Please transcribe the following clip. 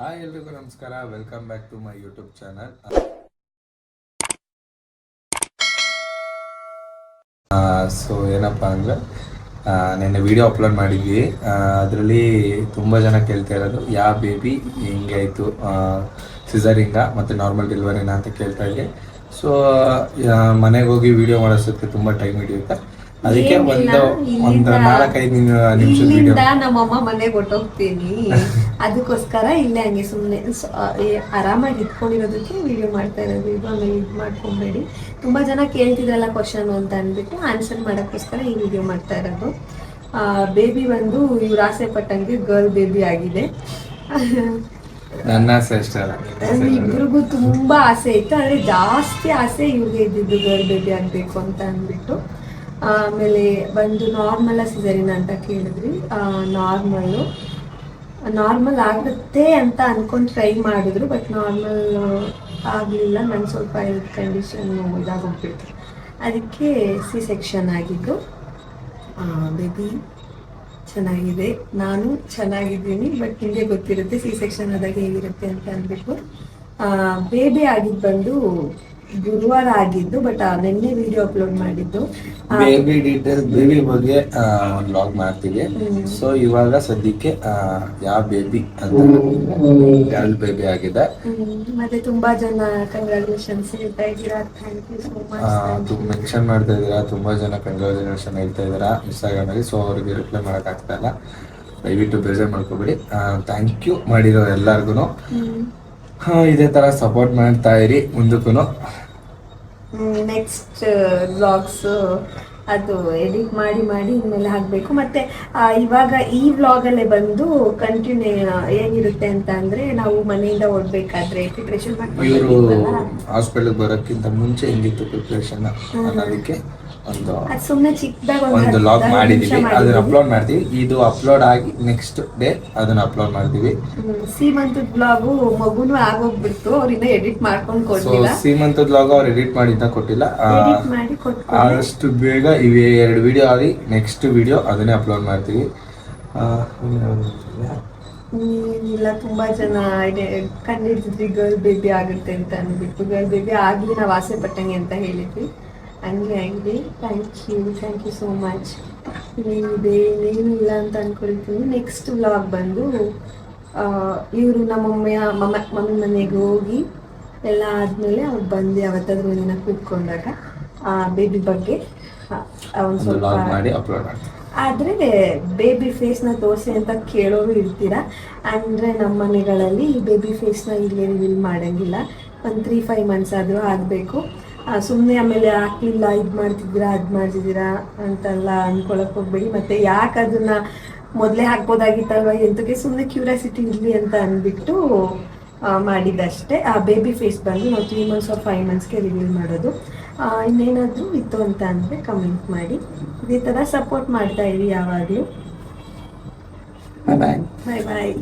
Hi ಎಲ್ರಿಗೂ ನಮಸ್ಕಾರ, welcome back to my YouTube channel. So ಏನಪ್ಪ ಅಂದರೆ ನಿನ್ನೆ ವಿಡಿಯೋ ಅಪ್ಲೋಡ್ ಮಾಡಿದ್ವಿ. ಅದರಲ್ಲಿ ತುಂಬ ಜನ ಕೇಳ್ತಾ ಇರೋದು ಯಾವ ಬೇಬಿ ಹಿಂಗೆ ಆಯಿತು, ಸಿಸರಿಂಗ ಮತ್ತು ನಾರ್ಮಲ್ ಡೆಲಿವರಿನಾ ಅಂತ ಕೇಳ್ತಾ ಇದ್ದೆ. ಸೊ ಮನೆಗೆ ಹೋಗಿ ವಿಡಿಯೋ ಮಾಡೋದಕ್ಕೆ ತುಂಬ ಟೈಮ್ ಹಿಡಿಯುತ್ತೆ. ಅದಕ್ಕೆ ಒಂದು 4-5 ನಿಮಿಷದ ವಿಡಿಯೋ. ನಮ್ಮಮ್ಮ ಮನೆಗೆ ಹೊಟ್ಟೋಗ್ತೀನಿ, ಅದಕ್ಕೋಸ್ಕರ ಇಲ್ಲೇ ಹಂಗೆ ಸುಮ್ಮನೆ ಆರಾಮಾಗಿ ಇಟ್ಕೊಂಡಿರೋದಕ್ಕೆ ವಿಡಿಯೋ ಮಾಡ್ತಾ ಇರೋದು. ಇದು ಆಮೇಲೆ ಇದು ಮಾಡ್ಕೊಬೇಡಿ. ತುಂಬ ಜನ ಕೇಳ್ತಿದ್ರಲ್ಲ ಕ್ವಶನ್ ಅಂತ ಅಂದ್ಬಿಟ್ಟು ಆನ್ಸರ್ ಮಾಡೋಕ್ಕೋಸ್ಕರ ಈ ವಿಡಿಯೋ ಮಾಡ್ತಾ ಇರೋದು. ಬೇಬಿ ಬಂದು ಇವ್ರು ಆಸೆ ಪಟ್ಟಂಗೆ ಗರ್ಲ್ ಬೇಬಿ ಆಗಿದೆ. ನನ್ನ ಆಸೆ ಅಷ್ಟೇ ಅಲ್ಲ, ಇಬ್ರಿಗೂ ತುಂಬಾ ಆಸೆ ಇತ್ತು. ಆದರೆ ಜಾಸ್ತಿ ಆಸೆ ಇವ್ರಿಗೆ ಇದ್ದಿದ್ದು ಗರ್ಲ್ ಬೇಬಿ ಆಗಬೇಕು ಅಂತ ಅಂದ್ಬಿಟ್ಟು. ಆಮೇಲೆ ಬಂದು ನಾರ್ಮಲ್ ಸಿಸರಿನ್ ಅಂತ ಕೇಳಿದ್ರಿ. ನಾರ್ಮಲ್ ಆಗುತ್ತೆ ಅಂತ ಅನ್ಕೊಂಡು ಟ್ರೈ ಮಾಡಿದ್ರು, ಬಟ್ ನಾರ್ಮಲ್ ಆಗಲಿಲ್ಲ. ನಾನು ಸ್ವಲ್ಪ ಹೆಲ್ತ್ ಕಂಡೀಷನ್ ಇದಾಗೋಗ್ಬಿಟ್ಟು ಅದಕ್ಕೆ ಸಿ ಸೆಕ್ಷನ್ ಆಗಿದ್ದು. ಬೇಬಿ ಚೆನ್ನಾಗಿದೆ, ನಾನು ಚೆನ್ನಾಗಿದ್ದೀನಿ. ಬಟ್ ನಿಮಗೆ ಗೊತ್ತಿರುತ್ತೆ ಸಿ ಸೆಕ್ಷನ್ ಆದಾಗ ಹೇಗಿರುತ್ತೆ ಅಂತ ಅಂದ್ಬಿಟ್ಟು. ಬೇಬಿ ಆಗಿದ್ದು ಬಂದು ಗುರುವಾರ ಆಗಿದ್ದು, ಬಟ್ ನಿನ್ನೆ ವಿಡಿಯೋ ಅಪ್ಲೋಡ್ ಮಾಡಿದ್ದು. ಬೇಬಿ ಡೀಟೇಲ್ಸ್, ಬೇಬಿ ಬಗ್ಗೆ ಒಂದು ವ್ಲಾಗ್ ಮಾಡ್ತೀವಿ. ಸೊ ಇವಾಗ ಸದ್ಯಕ್ಕೆ ಯಾವ ಬೇಬಿ ಅಂತ ಗರ್ಲ್ ಬೇಬಿ ಆಗಿದೆ. ಮತ್ತೆ ತುಂಬಾ ಜನ ಕಂಗ್ರಾಚುಲೇಷನ್ಸ್ ಹೇಳ್ತಾ ಇದ್ದೀರಾ, thank you so much. Mention ಮಾಡ್ತಾ ಇದ್ದೀರಾ, ತುಂಬಾ ಜನ ಕಂಗ್ರಾಚುಲೇಷನ್ ಹೇಳ್ತಾ ಇದ್ದೀರಾ ಇನ್ಸ್ಟಾಗ್ರಾಮ್ ಅಲ್ಲಿ. ಸೊ ಅವ್ರಿಗೆ ರಿಪ್ಲೈ ಮಾಡಕ್ ಆಗ್ತಾ ಇಲ್ಲ, ದಯವಿಟ್ಟು ಬೇಜಾರು ಮಾಡ್ಕೋಬೇಡಿ. ಥ್ಯಾಂಕ್ ಯು ಮಾಡಿರೋ ಎಲ್ಲಾರ್ಗು. ಇದೇ ತರ ಸಪೋರ್ಟ್ ಮಾಡ್ತಾ ಇರಿ ಮುಂದಕ್ಕೂ. ನೆಕ್ಸ್ಟ್ ವ್ಲಾಗ್ಸ್ ಅದು ಎಡಿಟ್ ಮಾಡಿ ಇನ್ಮೇಲೆ ಹಾಕಬೇಕು. ಮತ್ತೆ ಇವಾಗ ಈ ವ್ಲಾಗಲ್ಲೇ ಬಂದು ಕಂಟಿನ್ಯೂ ಏನಿರುತ್ತೆ ಅಂತ ಅಂದ್ರೆ, ನಾವು ಮನೆಯಿಂದ ಓಡ್ಬೇಕಾದ್ರೆ ಪ್ರಿಪ್ರೇಷನ್ ಇವರು ಹಾಸ್ಪಿಟಲ್ ಬರೋಕ್ಕಿಂತ ಮುಂಚೆ ಹೆಂಗಿತ್ತು ಪ್ರಿಪ್ರೇಷನ್ ಅನ್ನೋದಕ್ಕೆ ಸುಮ್ಮನೆ ಚಿಕ್ಕದಾಗ ಒಂದು ಲಾಗ್ ಮಾಡಿದೀವಿ, ಅದನ್ನ ಅಪ್ಲೋಡ್ ಮಾಡ್ತೀವಿ. ಇದು ಅಪ್ಲೋಡ್ ಆಗಿ ನೆಕ್ಸ್ಟ್ ಡೇ ಅದನ್ನ ಅಪ್ಲೋಡ್ ಮಾಡ್ತೀವಿ. ಸೀಮಂತದ ಬ್ಲಾಗು ಮಗುನು ಆಗೋಗ್ಬಿಡ್ತು, ಅವ್ರಿಂದ ಎಡಿಟ್ ಮಾಡ್ಕೊಂಡು ಕೊಟ್ಟಿಲ್ಲ. ಸೀಮಂತದ ಬ್ಲಾಗ್ ಅವ್ರು ಎಡಿಟ್ ಮಾಡಿದ್ದ ಕೊಟ್ಟಿಲ್ಲ. ಆದಷ್ಟು ಬೇಗ ಇವೆ 2 ವಿಡಿಯೋ ಆಗಿ ನೆಕ್ಸ್ಟ್ ವಿಡಿಯೋ ಅದನ್ನೇ ಅಪ್ಲೋಡ್ ಮಾಡ್ತೀವಿ. ಇಲ್ಲ, ತುಂಬಾ ಜನ ಕಂಡಿಡ್ತಿದ್ವಿ ಗರ್ಲ್ ಬೇಬಿ ಆಗುತ್ತೆ ಅಂತ ಅಂದ್ಬಿಟ್ಟು. ಗರ್ಲ್ ಬೇಬಿ ಆಗ್ಲಿ, ನಾವು ಆಸೆ ಪಟ್ಟಂಗೆ ಅಂತ ಹೇಳಿದ್ವಿ, ಹಂಗೆ ಆಗಿದೆ. Thank you so much. ಏನಿಲ್ಲ ಅಂತ ಅನ್ಕೊಳ್ತೀನಿ. ನೆಕ್ಸ್ಟ್ ವ್ಲಾಗ್ ಬಂದು ಇವರು ನಮ್ಮ ಮಮ್ಮಿ ಮನೆಗೆ ಹೋಗಿ ಎಲ್ಲ ಆದಮೇಲೆ ಅವ್ರು ಬಂದು ಯಾವತ್ತಾದ್ರೂ ಒಂದಿನ ಕೂತ್ಕೊಂಡಾಗ ಬೇಬಿ ಬಗ್ಗೆ ಒಂದು ಸ್ವಲ್ಪ ಮಾಡಿ ಅಪ್ಲೋಡ್ ಮಾಡ್ತೀವಿ. ಆದರೆ ಬೇಬಿ ಫೇಸ್ನ ತೋರಿಸಿ ಅಂತ ಕೇಳೋರು ಇರ್ತೀರಾ. ಅಂದರೆ ನಮ್ಮ ಮನೆಗಳಲ್ಲಿ ಬೇಬಿ ಫೇಸ್ನ ಇಲ್ಲೇ ರಿವೀಲ್ ಮಾಡೋಂಗಿಲ್ಲ. ಒಂದು 3-5 ಮಂತ್ಸ್ ಆದರೂ ಆಗಬೇಕು. ಸುಮ್ಮನೆ ಆಮೇಲೆ ಹಾಕಲಿಲ್ಲ, ಇದು ಮಾಡ್ತಿದ್ದೀರಾ ಅದು ಮಾಡ್ತಿದ್ದೀರಾ ಅಂತೆಲ್ಲ ಅಂದ್ಕೊಳಕ್ಕೆ ಹೋಗ್ಬೇಡಿ. ಮತ್ತು ಯಾಕೆ ಅದನ್ನು ಮೊದಲೇ ಹಾಕ್ಬೋದಾಗಿತ್ತಲ್ವ, ಎಂತಕ್ಕೆ ಸುಮ್ಮನೆ ಕ್ಯೂರಿಯಾಸಿಟಿ ಇರಲಿ ಅಂತ ಅಂದ್ಬಿಟ್ಟು ಮಾಡಿದ್ದಷ್ಟೇ. ಆ ಬೇಬಿ ಫೇಸ್ ಬಂದು ನಾವು 3 ಮಂತ್ಸ್ or 5 ಮಂತ್ಸ್ಗೆ ರಿವೀಲ್ ಮಾಡೋದು. ಇನ್ನೇನಾದರೂ ಇತ್ತು ಅಂತ ಅಂದರೆ ಕಮೆಂಟ್ ಮಾಡಿ. ಇದೇ ಥರ ಸಪೋರ್ಟ್ ಮಾಡ್ತಾ ಇರಿ ಯಾವಾಗಲೂ. ಬಾಯ್ ಬಾಯ್.